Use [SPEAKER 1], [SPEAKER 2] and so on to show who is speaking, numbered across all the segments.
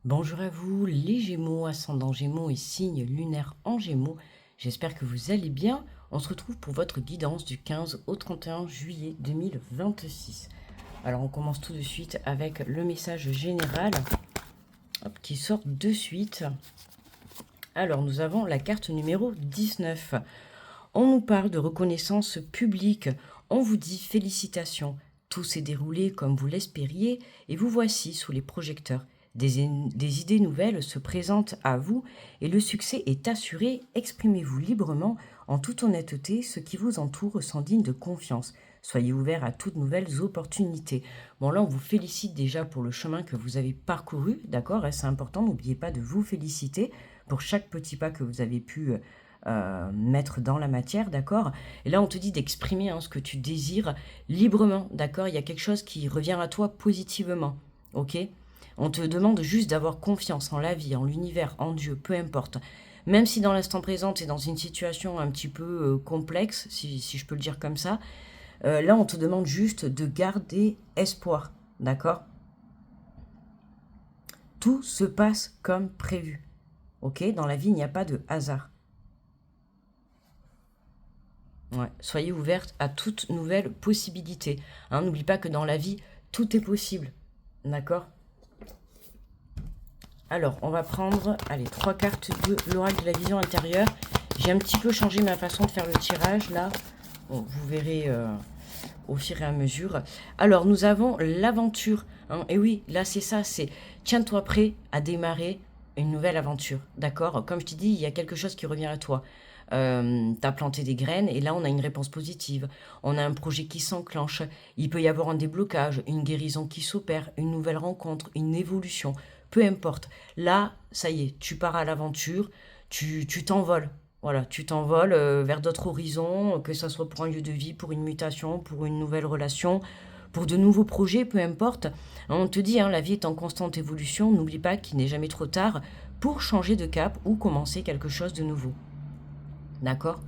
[SPEAKER 1] Bonjour à vous, les Gémeaux, ascendant Gémeaux et signe lunaire en Gémeaux. J'espère que vous allez bien. On se retrouve pour votre guidance du 15 au 31 juillet 2026. Alors on commence tout de suite avec le message général qui sort de suite. Alors nous avons la carte numéro 19. On nous parle de reconnaissance publique. On vous dit félicitations. Tout s'est déroulé comme vous l'espériez et vous voici sous les projecteurs. Des idées nouvelles se présentent à vous et le succès est assuré. Exprimez-vous librement, en toute honnêteté, ce qui vous entoure sans digne de confiance. Soyez ouvert à toutes nouvelles opportunités. Bon, là, on vous félicite déjà pour le chemin que vous avez parcouru, d'accord? C'est important, n'oubliez pas de vous féliciter pour chaque petit pas que vous avez pu mettre dans la matière, d'accord? Et là, on te dit d'exprimer ce que tu désires librement, d'accord? Il y a quelque chose qui revient à toi positivement, ok? On te demande juste d'avoir confiance en la vie, en l'univers, en Dieu, peu importe. Même si dans l'instant présent, tu es dans une situation un petit peu complexe, si je peux le dire comme ça, là, on te demande juste de garder espoir, d'accord? Tout se passe comme prévu, ok? Dans la vie, il n'y a pas de hasard. Ouais. Soyez ouverte à toute nouvelle possibilité. N'oublie pas que dans la vie, tout est possible, d'accord? Alors, on va prendre, allez, 3 cartes de l'oracle de la vision intérieure. J'ai un petit peu changé ma façon de faire le tirage, là. Bon, vous verrez au fur et à mesure. Alors, nous avons l'aventure. Et oui, là, c'est ça, c'est tiens-toi prêt à démarrer une nouvelle aventure, d'accord? Comme je t'ai dit, il y a quelque chose qui revient à toi. Tu as planté des graines et là, on a une réponse positive. On a un projet qui s'enclenche. Il peut y avoir un déblocage, une guérison qui s'opère, une nouvelle rencontre, une évolution. Peu importe. Là, ça y est, tu pars à l'aventure, tu t'envoles. Voilà, tu t'envoles vers d'autres horizons, que ce soit pour un lieu de vie, pour une mutation, pour une nouvelle relation, pour de nouveaux projets, peu importe. On te dit, la vie est en constante évolution, n'oublie pas qu'il n'est jamais trop tard pour changer de cap ou commencer quelque chose de nouveau. D'accord?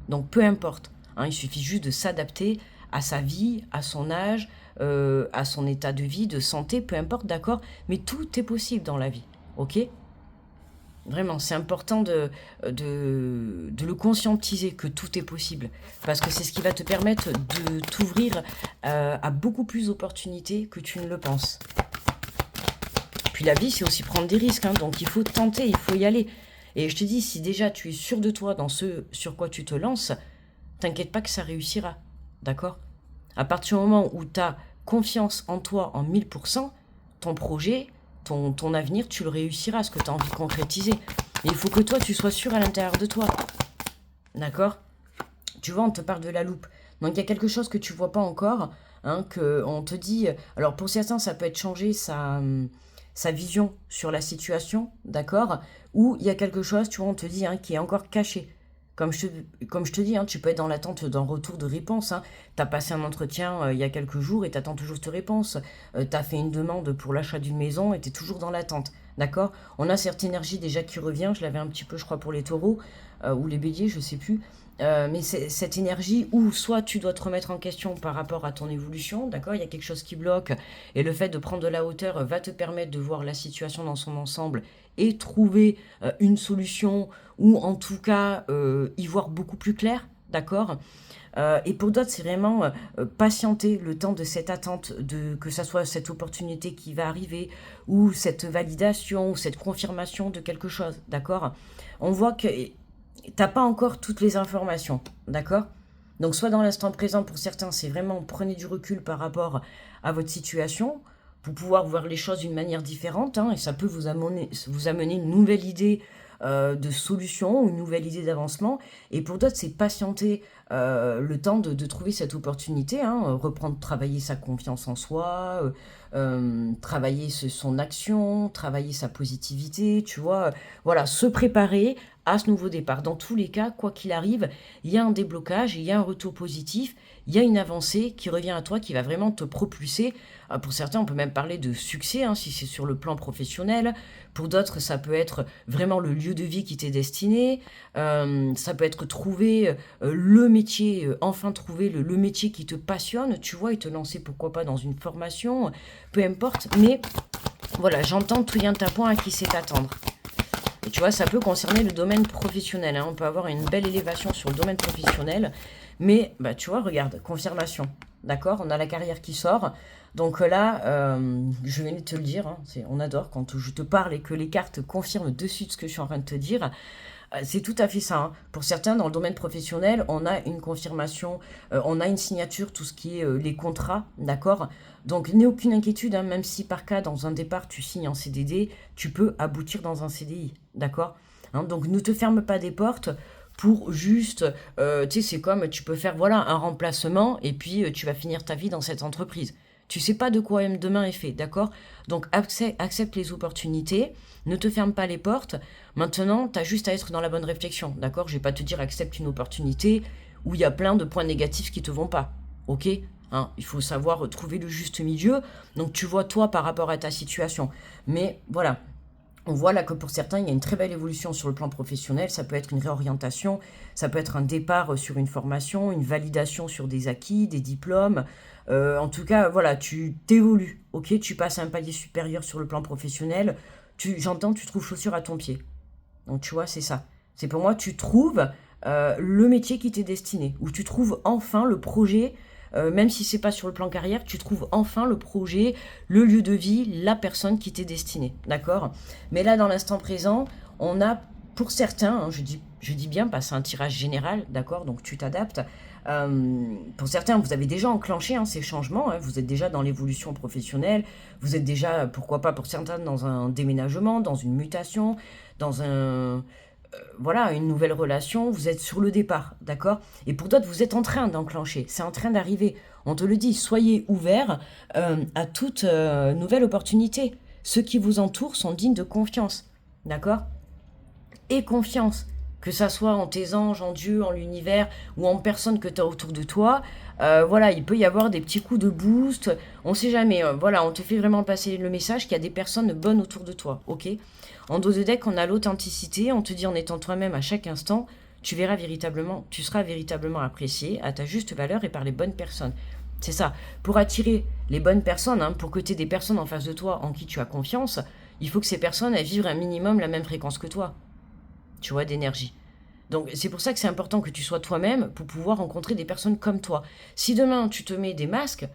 [SPEAKER 1] Donc peu importe, il suffit juste de s'adapter à sa vie, à son âge, à son état de vie, de santé, peu importe, d'accord? Mais tout est possible dans la vie, ok? Vraiment, c'est important de le conscientiser que tout est possible. Parce que c'est ce qui va te permettre de t'ouvrir à beaucoup plus d'opportunités que tu ne le penses. Puis la vie, c'est aussi prendre des risques, donc il faut tenter, il faut y aller. Et je te dis, si déjà tu es sûr de toi dans ce sur quoi tu te lances, t'inquiète pas que ça réussira. D'accord? À partir du moment où tu as confiance en toi en 1000%, ton projet, ton avenir, tu le réussiras, ce que tu as envie de concrétiser. Et il faut que toi, tu sois sûr à l'intérieur de toi. D'accord? Tu vois, on te parle de la loupe. Donc il y a quelque chose que tu vois pas encore, que on te dit. Alors pour certains, ça peut être changer sa vision sur la situation, d'accord? Ou il y a quelque chose, tu vois, on te dit, qui est encore caché. Comme je te dis, tu peux être dans l'attente d'un retour de réponse. Tu as passé un entretien il y a quelques jours et tu attends toujours cette réponse. Tu as fait une demande pour l'achat d'une maison et tu es toujours dans l'attente. D'accord? On a cette énergie déjà qui revient. Je l'avais un petit peu, je crois, pour les taureaux ou les béliers, je sais plus. Mais c'est cette énergie où soit tu dois te remettre en question par rapport à ton évolution, d'accord? Il y a quelque chose qui bloque et le fait de prendre de la hauteur va te permettre de voir la situation dans son ensemble et trouver une solution ou en tout cas y voir beaucoup plus clair, d'accord? Et pour d'autres, c'est vraiment patienter le temps de cette attente, que ça soit cette opportunité qui va arriver, ou cette validation, ou cette confirmation de quelque chose, d'accord? On voit que t'as pas encore toutes les informations, d'accord? Donc soit dans l'instant présent, pour certains, c'est vraiment prenez du recul par rapport à votre situation, pour pouvoir voir les choses d'une manière différente, et ça peut vous amener une nouvelle idée de solution, une nouvelle idée d'avancement. Et pour d'autres, c'est patienter le temps de trouver cette opportunité, reprendre, travailler sa confiance en soi, travailler son action, travailler sa positivité, tu vois. Voilà, se préparer à ce nouveau départ. Dans tous les cas, quoi qu'il arrive, il y a un déblocage, il y a un retour positif, il y a une avancée qui revient à toi, qui va vraiment te propulser. Pour certains, on peut même parler de succès, si c'est sur le plan professionnel. Pour d'autres, ça peut être vraiment le lieu de vie qui t'est destiné. Ça peut être trouver le métier, enfin trouver le métier qui te passionne, tu vois, et te lancer pourquoi pas dans une formation, peu importe. Mais Voilà, j'entends tout vient de ta point à qui sait attendre. Et tu vois, ça peut concerner le domaine professionnel. Hein. On peut avoir une belle élévation sur le domaine professionnel. Mais, bah, tu vois, regarde, confirmation. D'accord? On a la carrière qui sort. Donc là, je viens de te le dire, hein, on adore quand je te parle et que les cartes confirment de suite ce que je suis en train de te dire. C'est tout à fait ça. Hein. Pour certains, dans le domaine professionnel, on a une confirmation, on a une signature, tout ce qui est les contrats, d'accord? Donc, n'aie aucune inquiétude, hein, même si par cas, dans un départ, tu signes en CDD, tu peux aboutir dans un CDI, d'accord? Hein, donc, ne te ferme pas des portes pour juste, tu sais, c'est comme tu peux faire, voilà, un remplacement et puis tu vas finir ta vie dans cette entreprise. Tu sais pas de quoi demain est fait, d'accord? Donc, accepte les opportunités, ne te ferme pas les portes. Maintenant, tu as juste à être dans la bonne réflexion, d'accord? Je vais pas te dire accepte une opportunité où il y a plein de points négatifs qui te vont pas, ok? Hein, il faut savoir trouver le juste milieu. Donc tu vois toi par rapport à ta situation. Mais voilà, on voit là que pour certains, il y a une très belle évolution sur le plan professionnel. Ça peut être une réorientation, ça peut être un départ sur une formation, une validation sur des acquis, des diplômes. En tout cas, voilà, tu t'évolues, ok? Tu passes à un palier supérieur sur le plan professionnel. J'entends, tu trouves chaussure à ton pied. Donc tu vois, c'est ça. C'est pour moi, tu trouves le métier qui t'est destiné, ou tu trouves enfin le projet, même si c'est pas sur le plan carrière, tu trouves enfin le projet, le lieu de vie, la personne qui t'est destinée, d'accord? Mais là, dans l'instant présent, on a, pour certains, hein, je dis bien, pas c'est un tirage général, d'accord? Donc tu t'adaptes. Pour certains, vous avez déjà enclenché hein, ces changements, hein, vous êtes déjà dans l'évolution professionnelle, vous êtes déjà, pourquoi pas pour certains, dans un déménagement, dans une mutation, dans voilà, une nouvelle relation, vous êtes sur le départ, d'accord? Et pour d'autres, vous êtes en train d'enclencher, c'est en train d'arriver. On te le dit, soyez ouverts à toute nouvelle opportunité. Ceux qui vous entourent sont dignes de confiance, d'accord? Et confiance, que ça soit en tes anges, en Dieu, en l'univers ou en personne que tu as autour de toi. Voilà, il peut y avoir des petits coups de boost, on ne sait jamais. Voilà, on te fait vraiment passer le message qu'il y a des personnes bonnes autour de toi, ok? En dos de deck, on a l'authenticité, on te dit en étant toi-même à chaque instant, tu verras véritablement, tu seras véritablement apprécié à ta juste valeur et par les bonnes personnes. C'est ça. Pour attirer les bonnes personnes, hein, pour que tu aies des personnes en face de toi en qui tu as confiance, il faut que ces personnes elles vivent un minimum la même fréquence que toi, tu vois, d'énergie. Donc c'est pour ça que c'est important que tu sois toi-même pour pouvoir rencontrer des personnes comme toi. Si demain tu te mets des masques,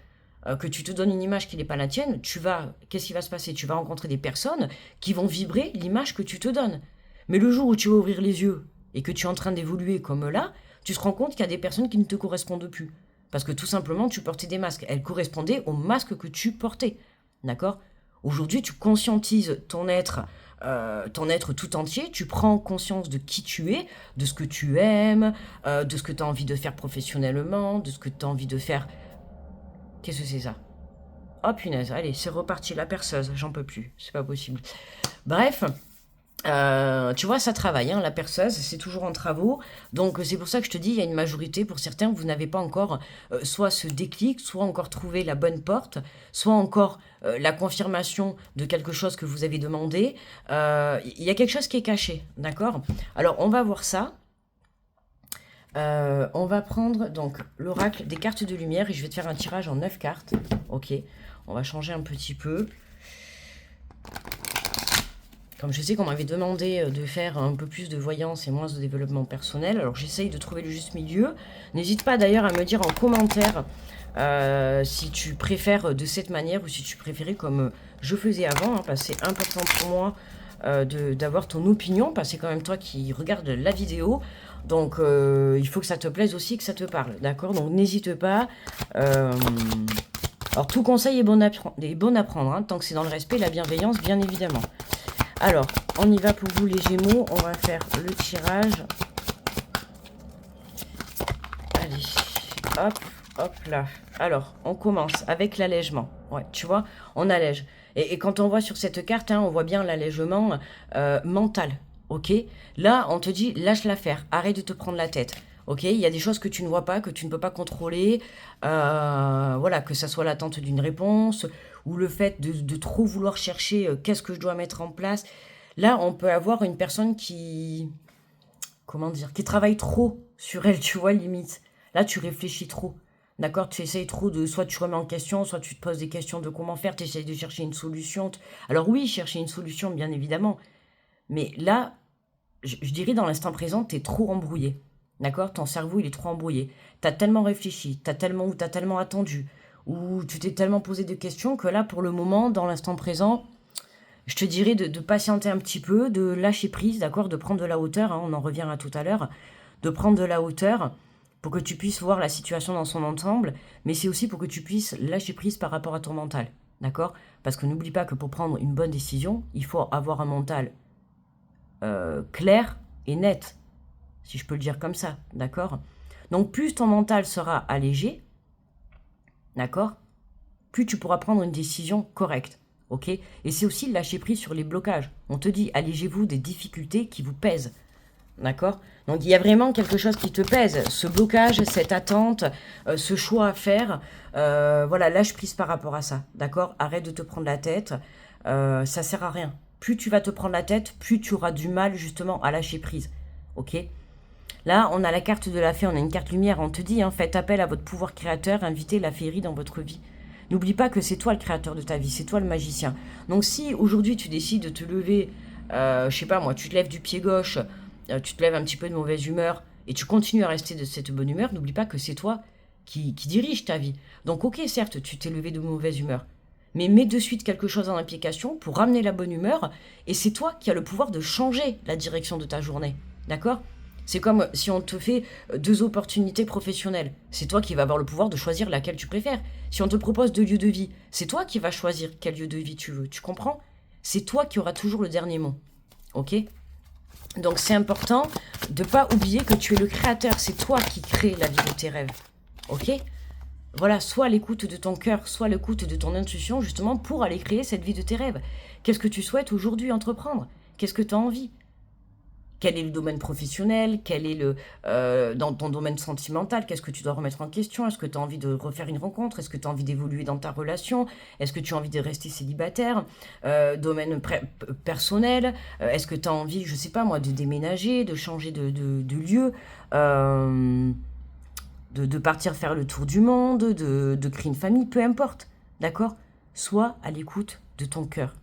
[SPEAKER 1] que tu te donnes une image qui n'est pas la tienne, qu'est-ce qui va se passer? Tu vas rencontrer des personnes qui vont vibrer l'image que tu te donnes. Mais le jour où tu vas ouvrir les yeux et que tu es en train d'évoluer comme là, tu te rends compte qu'il y a des personnes qui ne te correspondent plus. Parce que tout simplement, tu portais des masques. Elles correspondaient au masque que tu portais. D'accord? Aujourd'hui, tu conscientises ton être tout entier, tu prends conscience de qui tu es, de ce que tu aimes, de ce que tu as envie de faire professionnellement, de ce que tu as envie de faire. Qu'est-ce que c'est ça? Oh punaise, allez, c'est reparti, la perceuse, j'en peux plus, c'est pas possible. Bref, tu vois, ça travaille, hein, la perceuse, c'est toujours en travaux. Donc c'est pour ça que je te dis, il y a une majorité, pour certains, vous n'avez pas encore soit ce déclic, soit encore trouvé la bonne porte, soit encore la confirmation de quelque chose que vous avez demandé. Il y a quelque chose qui est caché, d'accord? Alors on va voir ça. On va prendre donc l'oracle des cartes de lumière et je vais te faire un tirage en 9 cartes. Ok, on va changer un petit peu. Comme je sais qu'on m'avait demandé de faire un peu plus de voyance et moins de développement personnel, alors j'essaye de trouver le juste milieu. N'hésite pas d'ailleurs à me dire en commentaire si tu préfères de cette manière ou si tu préférais comme je faisais avant, hein, parce que c'est important pour moi d'avoir ton opinion, parce que c'est quand même toi qui regardes la vidéo. Donc il faut que ça te plaise aussi, que ça te parle, d'accord? Donc n'hésite pas. Alors tout conseil est bon à prendre, hein, tant que c'est dans le respect et la bienveillance, bien évidemment. Alors, on y va pour vous les Gémeaux. On va faire le tirage. Allez, hop, hop là. Alors, on commence avec l'allègement. Ouais, tu vois, on allège. Et quand on voit sur cette carte, hein, on voit bien l'allègement mental. Ok? Là, on te dit, lâche l'affaire. Arrête de te prendre la tête. Ok? Il y a des choses que tu ne vois pas, que tu ne peux pas contrôler. Voilà, que ça soit l'attente d'une réponse ou le fait de trop vouloir chercher qu'est-ce que je dois mettre en place. Là, on peut avoir une personne comment dire, qui travaille trop sur elle, tu vois, limite. Là, tu réfléchis trop. D'accord? Tu essayes trop de... Soit tu remets en question, soit tu te poses des questions de comment faire, tu essayes de chercher une solution. Alors oui, chercher une solution, bien évidemment. Mais là, je dirais dans l'instant présent, tu es trop embrouillé. D'accord? Ton cerveau, il est trop embrouillé. Tu as tellement réfléchi, t'as tellement attendu, ou tu t'es tellement posé de questions que là, pour le moment, dans l'instant présent, je te dirais de patienter un petit peu, de lâcher prise, d'accord? De prendre de la hauteur, hein, on en revient à tout à l'heure, de prendre de la hauteur pour que tu puisses voir la situation dans son ensemble, mais c'est aussi pour que tu puisses lâcher prise par rapport à ton mental, d'accord? Parce que n'oublie pas que pour prendre une bonne décision, il faut avoir un mental clair et net, si je peux le dire comme ça, d'accord? Donc plus ton mental sera allégé, d'accord? Plus tu pourras prendre une décision correcte, ok? Et c'est aussi lâcher prise sur les blocages. On te dit, allégez-vous des difficultés qui vous pèsent, d'accord? Donc il y a vraiment quelque chose qui te pèse, ce blocage, cette attente, ce choix à faire. Voilà, lâche prise par rapport à ça, d'accord? Arrête de te prendre la tête, ça sert à rien. Plus tu vas te prendre la tête, plus tu auras du mal justement à lâcher prise, ok? Là, on a la carte de la fée, on a une carte lumière, on te dit, hein, faites appel à votre pouvoir créateur, invitez la féerie dans votre vie. N'oublie pas que c'est toi le créateur de ta vie, c'est toi le magicien. Donc si aujourd'hui tu décides de te lever, je sais pas moi, tu te lèves du pied gauche, tu te lèves un petit peu de mauvaise humeur, et tu continues à rester de cette bonne humeur, n'oublie pas que c'est toi qui dirige ta vie. Donc ok, certes, tu t'es levé de mauvaise humeur, mais mets de suite quelque chose en application pour ramener la bonne humeur, et c'est toi qui as le pouvoir de changer la direction de ta journée. D'accord? C'est comme si on te fait deux opportunités professionnelles. C'est toi qui vas avoir le pouvoir de choisir laquelle tu préfères. Si on te propose deux lieux de vie, c'est toi qui vas choisir quel lieu de vie tu veux. Tu comprends? C'est toi qui auras toujours le dernier mot. Ok? Donc c'est important de ne pas oublier que tu es le créateur. C'est toi qui crée la vie de tes rêves. Ok? Voilà, soit à l'écoute de ton cœur, soit à l'écoute de ton intuition, justement, pour aller créer cette vie de tes rêves. Qu'est-ce que tu souhaites aujourd'hui entreprendre? Qu'est-ce que tu as envie? Quel est le domaine professionnel? Quel est dans ton domaine sentimental? Qu'est-ce que tu dois remettre en question? Est-ce que tu as envie de refaire une rencontre? Est-ce que tu as envie d'évoluer dans ta relation? Est-ce que tu as envie de rester célibataire? Domaine personnel? Est-ce que tu as envie, je sais pas moi, de déménager, de changer de lieu? De partir faire le tour du monde? De créer une famille? Peu importe, d'accord? Sois à l'écoute de ton cœur.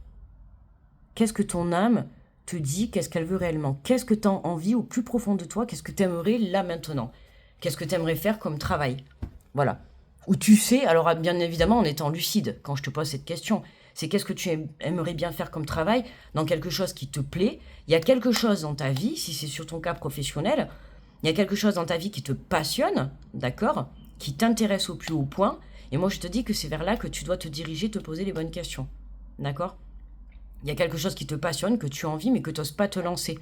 [SPEAKER 1] Qu'est-ce que ton âme te dit, qu'est-ce qu'elle veut réellement? Qu'est-ce que tu as envie au plus profond de toi? Qu'est-ce que tu aimerais là maintenant? Qu'est-ce que tu aimerais faire comme travail? Voilà. Ou tu sais, alors bien évidemment en étant lucide quand je te pose cette question, c'est qu'est-ce que tu aimerais bien faire comme travail dans quelque chose qui te plaît? Il y a quelque chose dans ta vie, si c'est sur ton cas professionnel, il y a quelque chose dans ta vie qui te passionne, d'accord? Qui t'intéresse au plus haut point. Et moi je te dis que c'est vers là que tu dois te diriger, te poser les bonnes questions. D'accord? Il y a quelque chose qui te passionne, que tu as envie, mais que tu n'oses pas te lancer.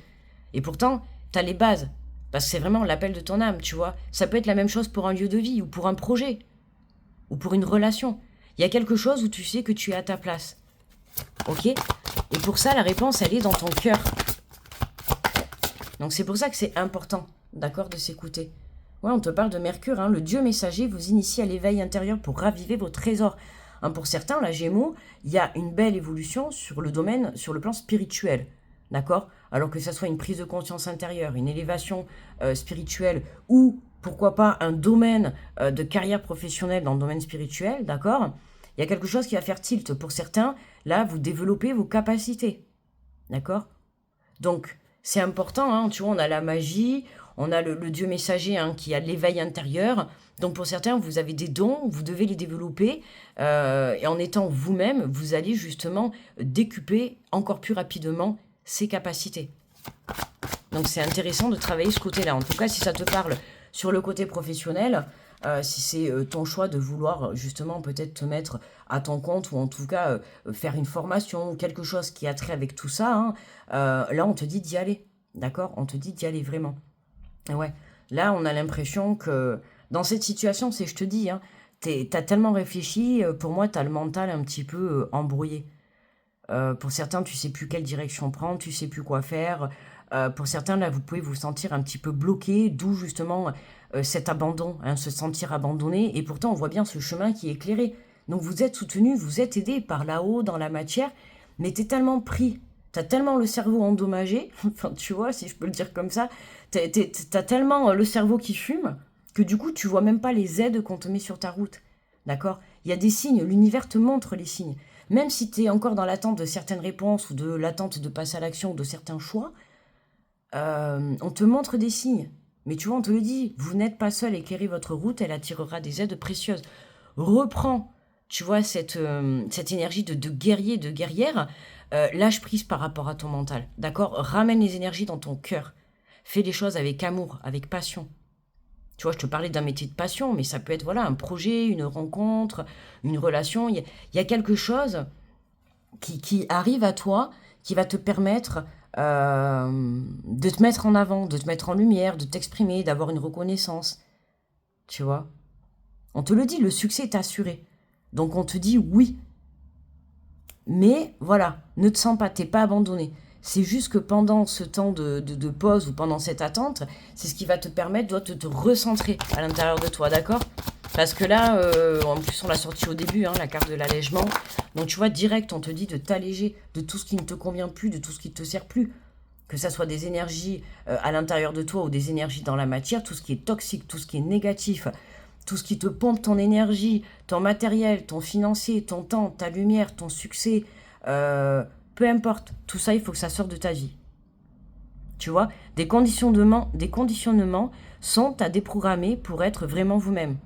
[SPEAKER 1] Et pourtant, tu as les bases. Parce que c'est vraiment l'appel de ton âme, tu vois. Ça peut être la même chose pour un lieu de vie, ou pour un projet, ou pour une relation. Il y a quelque chose où tu sais que tu es à ta place. Ok? Et pour ça, la réponse, elle est dans ton cœur. Donc c'est pour ça que c'est important, d'accord, de s'écouter. Ouais, on te parle de Mercure, hein. Le dieu messager vous initie à l'éveil intérieur pour raviver vos trésors. Hein, pour certains, la Gémeaux, il y a une belle évolution sur le domaine, sur le plan spirituel. D'accord? Alors que ça soit une prise de conscience intérieure, une élévation spirituelle, ou pourquoi pas un domaine de carrière professionnelle dans le domaine spirituel, d'accord? Il y a quelque chose qui va faire tilt. Pour certains, là, vous développez vos capacités. D'accord? Donc, c'est important, hein, tu vois, on a la magie, on a le dieu messager hein, qui a l'éveil intérieur. Donc pour certains, vous avez des dons, vous devez les développer. Et en étant vous-même, vous allez justement décupler encore plus rapidement ces capacités. Donc c'est intéressant de travailler ce côté-là. En tout cas, si ça te parle sur le côté professionnel, si c'est ton choix de vouloir justement peut-être te mettre à ton compte ou en tout cas faire une formation ou quelque chose qui a trait avec tout ça, hein, là on te dit d'y aller, d'accord? On te dit d'y aller vraiment. Et ouais, là on a l'impression que dans cette situation, c'est je te dis, hein, t'as tellement réfléchi, pour moi t'as le mental un petit peu embrouillé. Pour certains, tu sais plus quelle direction prendre, tu sais plus quoi faire. Pour certains, là, vous pouvez vous sentir un petit peu bloqué, d'où justement cet abandon, hein, se sentir abandonné. Et pourtant, on voit bien ce chemin qui est éclairé. Donc vous êtes soutenu, vous êtes aidé par là-haut, dans la matière, mais t'es tellement pris, t'as tellement le cerveau endommagé, enfin tu vois, si je peux le dire comme ça, t'as tellement le cerveau qui fume, que du coup, tu vois même pas les aides qu'on te met sur ta route. D'accord? Il y a des signes, l'univers te montre les signes. Même si tu es encore dans l'attente de certaines réponses ou de l'attente de passer à l'action ou de certains choix, on te montre des signes. Mais tu vois, on te le dit, vous n'êtes pas seul, éclairez votre route, elle attirera des aides précieuses. Reprends, tu vois, cette énergie de guerrier, de guerrière, lâche prise par rapport à ton mental, d'accord? Ramène les énergies dans ton cœur. Fais les choses avec amour, avec passion. Tu vois, je te parlais d'un métier de passion, mais ça peut être voilà un projet, une rencontre, une relation. Il y a quelque chose qui arrive à toi, qui va te permettre de te mettre en avant, de te mettre en lumière, de t'exprimer, d'avoir une reconnaissance. Tu vois? On te le dit, le succès est assuré. Donc on te dit oui. Mais voilà, ne te sens pas, t'es pas abandonné. C'est juste que pendant ce temps de pause ou pendant cette attente, c'est ce qui va te permettre de te recentrer à l'intérieur de toi, d'accord? Parce que là, en plus on l'a sorti au début, hein, la carte de l'allègement. Donc tu vois, direct, on te dit de t'alléger de tout ce qui ne te convient plus, de tout ce qui ne te sert plus. Que ça soit des énergies à l'intérieur de toi ou des énergies dans la matière, tout ce qui est toxique, tout ce qui est négatif, tout ce qui te pompe ton énergie, ton matériel, ton financier, ton temps, ta lumière, ton succès, peu importe, tout ça, il faut que ça sorte de ta vie. Tu vois, des conditionnements sont à déprogrammer pour être vraiment vous-même.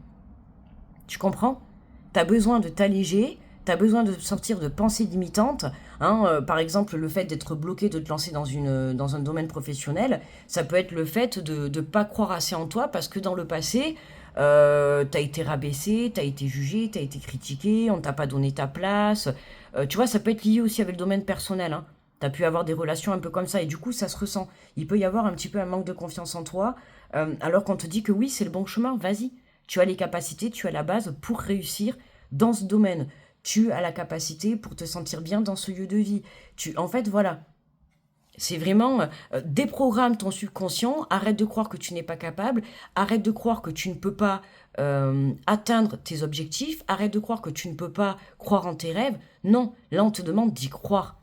[SPEAKER 1] Tu comprends? Tu as besoin de t'alléger, tu as besoin de sortir de pensées limitantes. Hein, par exemple, le fait d'être bloqué, de te lancer dans un domaine professionnel, ça peut être le fait de ne pas croire assez en toi parce que dans le passé, tu as été rabaissé, tu as été jugé, tu as été critiqué, on t'a pas donné ta place. Tu vois, ça peut être lié aussi avec le domaine personnel. Hein. Tu as pu avoir des relations un peu comme ça et du coup, ça se ressent. Il peut y avoir un petit peu un manque de confiance en toi alors qu'on te dit que oui, c'est le bon chemin, vas-y. Tu as les capacités, tu as la base pour réussir dans ce domaine. Tu as la capacité pour te sentir bien dans ce lieu de vie. En fait, voilà. C'est vraiment déprogramme ton subconscient, arrête de croire que tu n'es pas capable, arrête de croire que tu ne peux pas atteindre tes objectifs, arrête de croire que tu ne peux pas croire en tes rêves. Non, là on te demande d'y croire,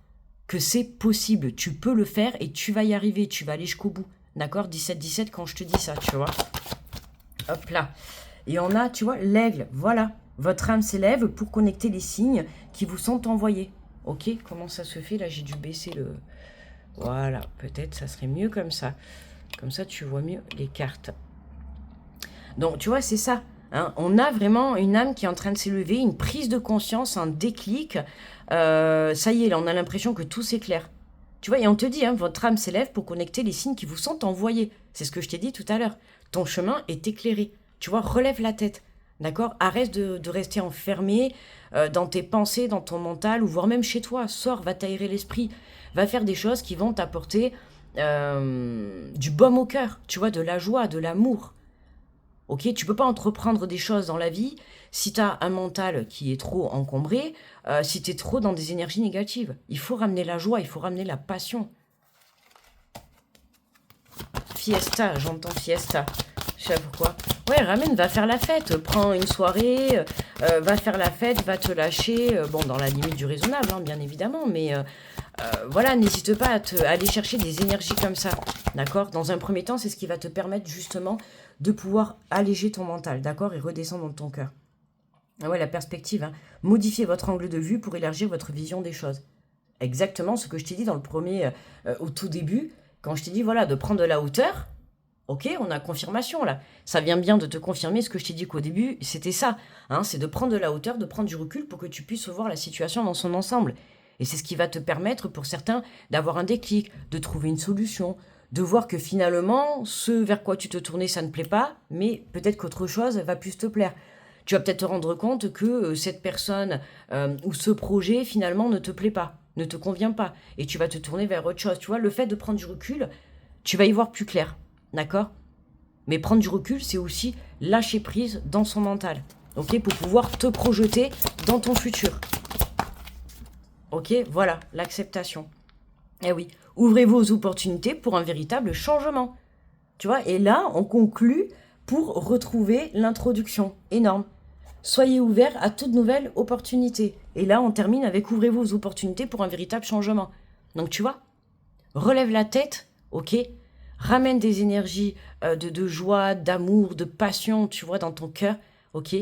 [SPEAKER 1] que c'est possible, tu peux le faire et tu vas y arriver, tu vas aller jusqu'au bout. D'accord? 17-17 quand je te dis ça, tu vois. Hop là. Et on a, tu vois, l'aigle, voilà. Votre âme s'élève pour connecter les signes qui vous sont envoyés. Ok, comment ça se fait? Là, j'ai dû baisser le... Voilà, peut-être ça serait mieux comme ça. Comme ça, tu vois mieux les cartes. Donc, tu vois, c'est ça. Hein. On a vraiment une âme qui est en train de s'élever, une prise de conscience, un déclic. Ça y est, là, on a l'impression que tout s'éclaire. Tu vois, et on te dit, hein, votre âme s'élève pour connecter les signes qui vous sont envoyés. C'est ce que je t'ai dit tout à l'heure. Ton chemin est éclairé. Tu vois, relève la tête. D'accord? Arrête de rester enfermé dans tes pensées, dans ton mental, ou voire même chez toi. Sors, va t'aérer l'esprit. Va faire des choses qui vont t'apporter du baume au cœur. Tu vois, de la joie, de l'amour. Ok? Tu peux pas entreprendre des choses dans la vie si tu as un mental qui est trop encombré, si tu es trop dans des énergies négatives. Il faut ramener la joie, il faut ramener la passion. Fiesta, j'entends fiesta. Je sais pas pourquoi. Ouais, ramène, va faire la fête. Prends une soirée, va faire la fête, va te lâcher. Bon, dans la limite du raisonnable, hein, bien évidemment. Mais voilà, n'hésite pas à aller chercher des énergies comme ça. D'accord? Dans un premier temps, c'est ce qui va te permettre justement de pouvoir alléger ton mental. D'accord? Et redescendre dans ton cœur. Ah ouais, la perspective. Hein. Modifiez votre angle de vue pour élargir votre vision des choses. Exactement ce que je t'ai dit dans le premier, au tout début. Quand je t'ai dit, voilà, de prendre de la hauteur. Ok, on a confirmation là. Ça vient bien de te confirmer ce que je t'ai dit qu'au début, c'était ça. Hein, c'est de prendre de la hauteur, de prendre du recul pour que tu puisses voir la situation dans son ensemble. Et c'est ce qui va te permettre pour certains d'avoir un déclic, de trouver une solution, de voir que finalement, ce vers quoi tu te tournais, ça ne plaît pas, mais peut-être qu'autre chose va plus te plaire. Tu vas peut-être te rendre compte que cette personne ou ce projet finalement ne te plaît pas, ne te convient pas. Et tu vas te tourner vers autre chose. Tu vois, le fait de prendre du recul, tu vas y voir plus clair. D'accord? Mais prendre du recul, c'est aussi lâcher prise dans son mental. Ok? Pour pouvoir te projeter dans ton futur. Ok? Voilà, l'acceptation. Eh oui, ouvrez-vous aux opportunités pour un véritable changement. Tu vois? Et là, on conclut pour retrouver l'introduction. Énorme. Soyez ouverts à toute nouvelle opportunité. Et là, on termine avec ouvrez-vous aux opportunités pour un véritable changement. Donc, tu vois? Relève la tête, ok? ramène des énergies de joie, d'amour, de passion, tu vois, dans ton cœur, ok?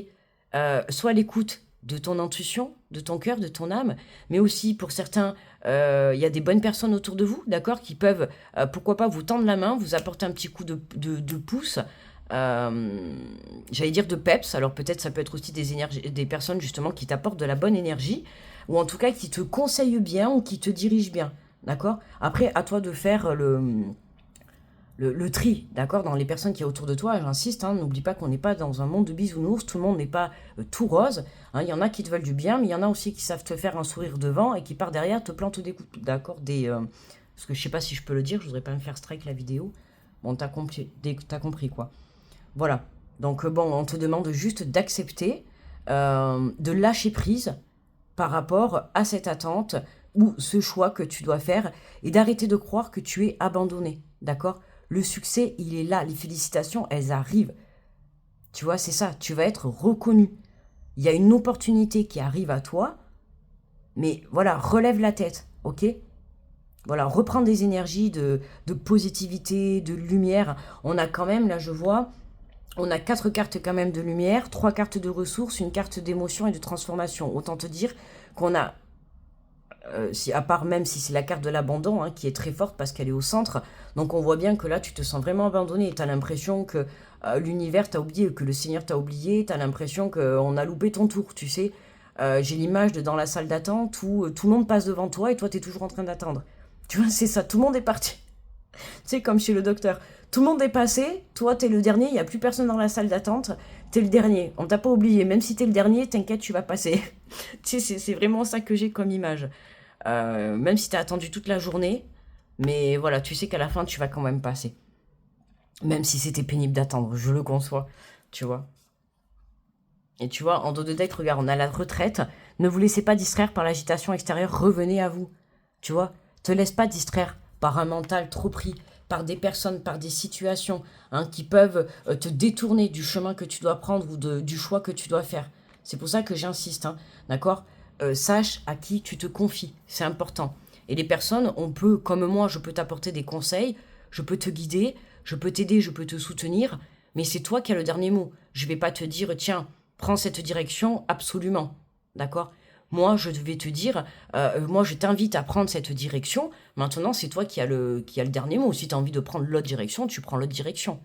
[SPEAKER 1] Sois à l'écoute de ton intuition, de ton cœur, de ton âme, mais aussi pour certains, il y a des bonnes personnes autour de vous, d'accord, qui peuvent, pourquoi pas, vous tendre la main, vous apporter un petit coup de pouce, j'allais dire de peps, alors peut-être ça peut être aussi des personnes justement qui t'apportent de la bonne énergie, ou en tout cas qui te conseillent bien ou qui te dirigent bien, d'accord? Après, à toi de faire le tri, d'accord, dans les personnes qui y a autour de toi, j'insiste, hein, n'oublie pas qu'on n'est pas dans un monde de bisounours, tout le monde n'est pas tout rose, hein, il y en a qui te veulent du bien, mais il y en a aussi qui savent te faire un sourire devant et qui par derrière te plantent des coups, d'accord, parce que je sais pas si je peux le dire, je voudrais pas me faire strike la vidéo, bon, t'as compris quoi. Voilà, donc bon, on te demande juste d'accepter, de lâcher prise par rapport à cette attente ou ce choix que tu dois faire et d'arrêter de croire que tu es abandonné, d'accord? Le succès, il est là, les félicitations, elles arrivent. Tu vois, c'est ça, tu vas être reconnu. Il y a une opportunité qui arrive à toi, mais voilà, relève la tête, ok? Voilà, reprends des énergies de positivité, de lumière. On a quand même, là je vois, on a 4 cartes quand même de lumière, 3 cartes de ressources, une carte d'émotion et de transformation. Autant te dire qu'on a, à part même si c'est la carte de l'abandon, hein, qui est très forte parce qu'elle est au centre, donc on voit bien que là tu te sens vraiment abandonné et tu as l'impression que l'univers t'a oublié, que le Seigneur t'a oublié, tu as l'impression qu'on a loupé ton tour, tu sais. J'ai l'image de dans la salle d'attente où tout le monde passe devant toi et toi tu es toujours en train d'attendre. Tu vois, c'est ça, tout le monde est parti. C'est comme chez le docteur. Tout le monde est passé, toi t'es le dernier, il n'y a plus personne dans la salle d'attente, t'es le dernier. On t'a pas oublié, même si t'es le dernier, t'inquiète, tu vas passer. Tu sais, c'est vraiment ça que j'ai comme image. Même si t'as attendu toute la journée, mais voilà, tu sais qu'à la fin tu vas quand même passer. Même si c'était pénible d'attendre, je le conçois, tu vois. Et tu vois, en dos de deck, regarde, on a la retraite. Ne vous laissez pas distraire par l'agitation extérieure, revenez à vous. Tu vois, te laisse pas distraire par un mental trop pris, par des personnes, par des situations, hein, qui peuvent te détourner du chemin que tu dois prendre ou du choix que tu dois faire. C'est pour ça que j'insiste, hein, d'accord? Sache à qui tu te confies, c'est important. Et les personnes, on peut, comme moi, je peux t'apporter des conseils, je peux te guider, je peux t'aider, je peux te soutenir, mais c'est toi qui as le dernier mot. Je vais pas te dire, tiens, prends cette direction, absolument, d'accord? Moi, je vais te dire, moi, je t'invite à prendre cette direction. Maintenant, c'est toi qui a le dernier mot. Si tu as envie de prendre l'autre direction, tu prends l'autre direction.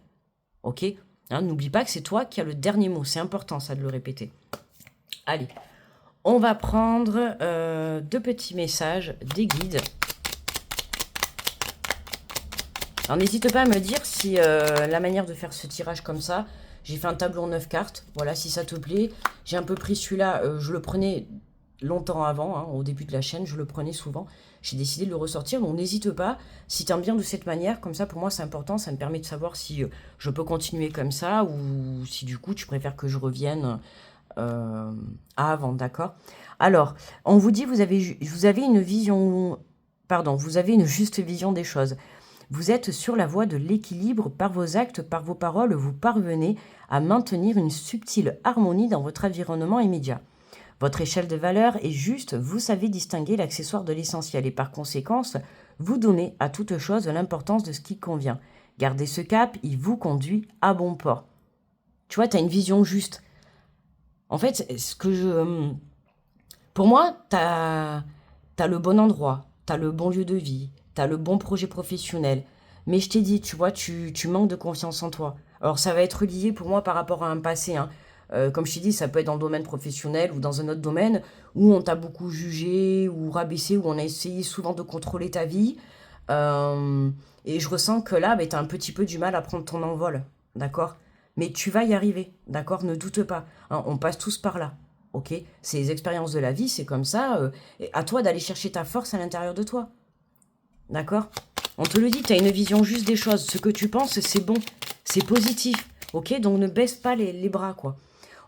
[SPEAKER 1] Ok? Hein, n'oublie pas que c'est toi qui as le dernier mot. C'est important, ça, de le répéter. Allez, on va prendre 2 petits messages des guides. Alors, n'hésite pas à me dire si la manière de faire ce tirage comme ça, j'ai fait un tableau en 9 cartes. Voilà, si ça te plaît. J'ai un peu pris celui-là, je le prenais longtemps avant, hein, au début de la chaîne, je le prenais souvent. J'ai décidé de le ressortir, donc n'hésite pas. Si tu aimes bien de cette manière, comme ça, pour moi, c'est important. Ça me permet de savoir si je peux continuer comme ça ou si du coup, tu préfères que je revienne à avant, d'accord? Alors, on vous dit, vous avez une vision... Pardon, vous avez une juste vision des choses. Vous êtes sur la voie de l'équilibre. Par vos actes, par vos paroles, vous parvenez à maintenir une subtile harmonie dans votre environnement immédiat. Votre échelle de valeur est juste, vous savez distinguer l'accessoire de l'essentiel et par conséquence, vous donnez à toute chose l'importance de ce qui convient. Gardez ce cap, il vous conduit à bon port. Tu vois, tu as une vision juste. En fait, pour moi, tu as le bon endroit, tu as le bon lieu de vie, tu as le bon projet professionnel. Mais je t'ai dit, tu vois, tu manques de confiance en toi. Alors ça va être lié pour moi par rapport à un passé, hein. Comme je t'ai dit, ça peut être dans le domaine professionnel ou dans un autre domaine où on t'a beaucoup jugé ou rabaissé, où on a essayé souvent de contrôler ta vie. Et je ressens que là, tu as un petit peu du mal à prendre ton envol, d'accord? Mais tu vas y arriver, d'accord? Ne doute pas, hein, on passe tous par là, ok? C'est les expériences de la vie, c'est comme ça. Et à toi d'aller chercher ta force à l'intérieur de toi, d'accord? On te le dit, tu as une vision juste des choses. Ce que tu penses, c'est bon, c'est positif, ok? Donc ne baisse pas les bras, quoi.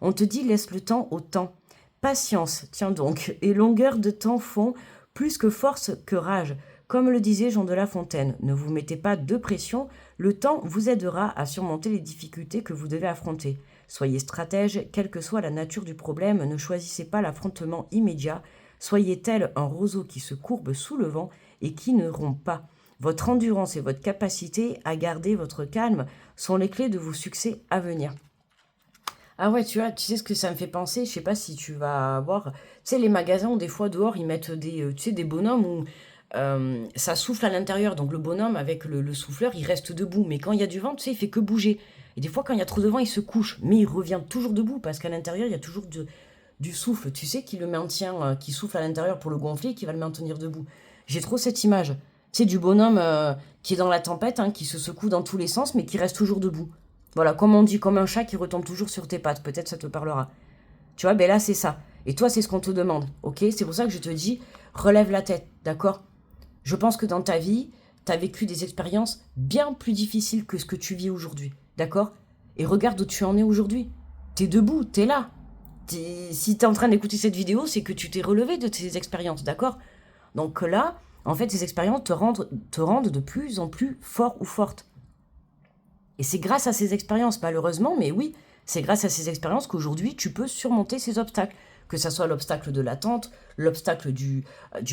[SPEAKER 1] On te dit, laisse le temps au temps. Patience, tiens donc, et longueur de temps font plus que force que rage. Comme le disait Jean de La Fontaine, ne vous mettez pas de pression, le temps vous aidera à surmonter les difficultés que vous devez affronter. Soyez stratège, quelle que soit la nature du problème, ne choisissez pas l'affrontement immédiat, soyez tel un roseau qui se courbe sous le vent et qui ne rompt pas. votre endurance et votre capacité à garder votre calme sont les clés de vos succès à venir. Ah ouais, tu vois, tu sais ce que ça me fait penser, je sais pas si tu vas voir, tu sais, les magasins, où des fois dehors, ils mettent tu sais, des bonhommes où ça souffle à l'intérieur. Donc le bonhomme, avec le souffleur, il reste debout. Mais quand il y a du vent, tu sais, il fait que bouger. Et des fois, quand il y a trop de vent, il se couche. Mais il revient toujours debout parce qu'à l'intérieur, il y a toujours du souffle. Tu sais, qui le maintient, qui souffle à l'intérieur pour le gonfler et qui va le maintenir debout. J'ai trop cette image. Tu sais, du bonhomme qui est dans la tempête, hein, qui se secoue dans tous les sens, mais qui reste toujours debout. Voilà, comme on dit, comme un chat qui retombe toujours sur tes pattes. Peut-être ça te parlera. Tu vois, ben là, c'est ça. Et toi, c'est ce qu'on te demande, ok? C'est pour ça que je te dis, relève la tête, d'accord? Je pense que dans ta vie, tu as vécu des expériences bien plus difficiles que ce que tu vis aujourd'hui, d'accord? Et regarde où tu en es aujourd'hui. Tu es debout, tu es là. Si tu es en train d'écouter cette vidéo, c'est que tu t'es relevé de tes expériences, d'accord? Donc là, en fait, ces expériences te rendent de plus en plus fort ou forte. Et c'est grâce à ces expériences, malheureusement, mais oui, c'est grâce à ces expériences qu'aujourd'hui, tu peux surmonter ces obstacles. Que ça soit l'obstacle de l'attente, l'obstacle du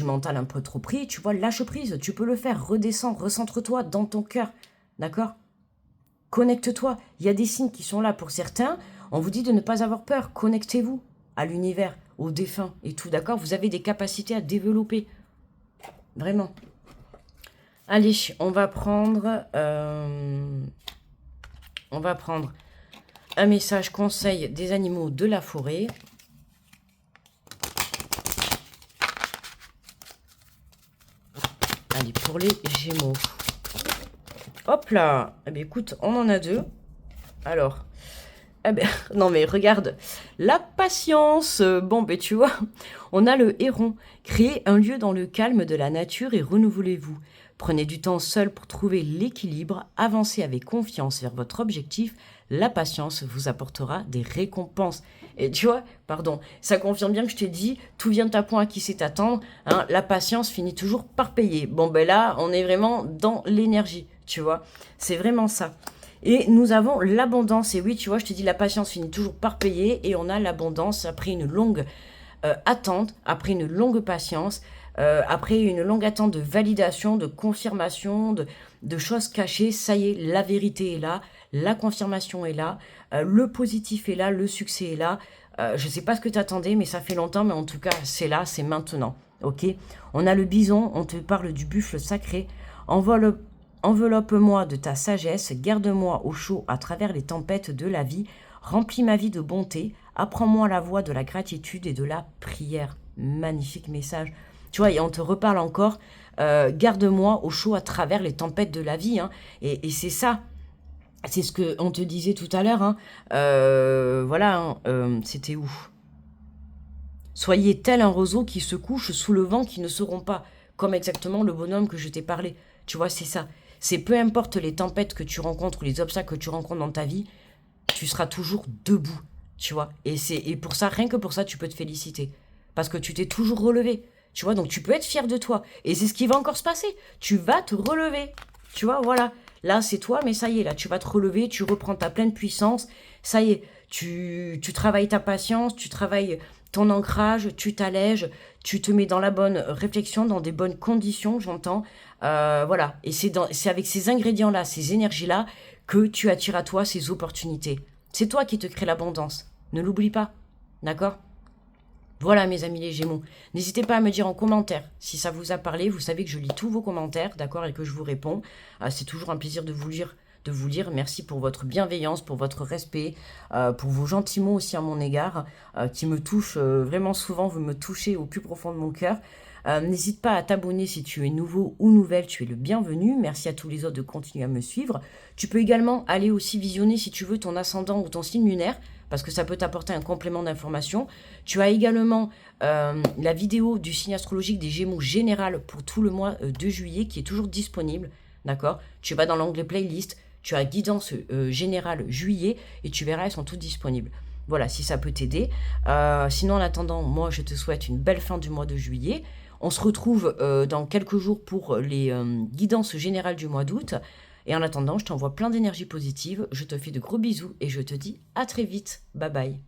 [SPEAKER 1] mental un peu trop pris, tu vois, lâche prise, tu peux le faire, redescends, recentre-toi dans ton cœur, d'accord? Connecte-toi, il y a des signes qui sont là pour certains, on vous dit de ne pas avoir peur, connectez-vous à l'univers, aux défunts et tout, d'accord? Vous avez des capacités à développer, vraiment. Allez, on va prendre un message conseil des animaux de la forêt. Allez, pour les Gémeaux. Hop là. Eh bien, écoute, on en a deux. Alors, eh ben, non mais regarde, la patience. Bon, ben tu vois, on a le héron. Créez un lieu dans le calme de la nature et renouvelez-vous. Prenez du temps seul pour trouver l'équilibre. Avancez avec confiance vers votre objectif. La patience vous apportera des récompenses. Et tu vois, pardon, ça confirme bien que je t'ai dit, tout vient à point à qui sait attendre. Hein, la patience finit toujours par payer. Bon, ben là, on est vraiment dans l'énergie, tu vois. C'est vraiment ça. Et nous avons l'abondance. Et oui, tu vois, je te dis, la patience finit toujours par payer. Et on a l'abondance après une longue attente, après une longue patience, après une longue attente de validation, de confirmation, de choses cachées. Ça y est, la vérité est là, la confirmation est là, le positif est là, le succès est là. Je ne sais pas ce que tu attendais, mais ça fait longtemps, mais en tout cas, c'est là, c'est maintenant. Ok? On a le bison, on te parle du buffle sacré. Enveloppe-moi de ta sagesse, garde-moi au chaud à travers les tempêtes de la vie, remplis ma vie de bonté, apprends-moi la voie de la gratitude et de la prière. Magnifique message. Tu vois, et on te reparle encore, garde-moi au chaud à travers les tempêtes de la vie. Hein. Et c'est ça, c'est ce qu'on te disait tout à l'heure. Hein. Voilà, hein, c'était où? Soyez tel un roseau qui se couche sous le vent qui ne seront pas, comme exactement le bonhomme que je t'ai parlé. Tu vois, c'est ça. C'est peu importe les tempêtes que tu rencontres ou les obstacles que tu rencontres dans ta vie, tu seras toujours debout, tu vois. Et pour ça, rien que pour ça, tu peux te féliciter. Parce que tu t'es toujours relevé, tu vois. Donc tu peux être fier de toi. Et c'est ce qui va encore se passer. Tu vas te relever, tu vois, voilà. Là, c'est toi, mais ça y est, là, tu vas te relever, tu reprends ta pleine puissance. Ça y est, tu travailles ta patience, tu travailles ton ancrage, tu t'allèges, tu te mets dans la bonne réflexion, dans des bonnes conditions, j'entends. Voilà, et c'est avec ces ingrédients-là, ces énergies-là, que tu attires à toi ces opportunités. C'est toi qui te crée l'abondance. Ne l'oublie pas, d'accord? Voilà mes amis les Gémeaux. N'hésitez pas à me dire en commentaire si ça vous a parlé. Vous savez que je lis tous vos commentaires, d'accord, et que je vous réponds. C'est toujours un plaisir de vous lire. Merci pour votre bienveillance, pour votre respect, pour vos gentils mots aussi à mon égard, qui me touchent vraiment souvent. Vous me touchez au plus profond de mon cœur. N'hésite pas à t'abonner si tu es nouveau ou nouvelle, tu es le bienvenu. Merci à tous les autres de continuer à me suivre. Tu peux également aller aussi visionner si tu veux ton ascendant ou ton signe lunaire, parce que ça peut t'apporter un complément d'information. Tu as également la vidéo du signe astrologique des Gémeaux général pour tout le mois de juillet qui est toujours disponible, d'accord? Tu vas dans l'onglet playlist, tu as guidance générale juillet et tu verras, elles sont toutes disponibles. Voilà, si ça peut t'aider. Sinon, en attendant, moi, je te souhaite une belle fin du mois de juillet. On se retrouve dans quelques jours pour les guidances générales du mois d'août. Et en attendant, je t'envoie plein d'énergie positive. Je te fais de gros bisous et je te dis à très vite. Bye bye.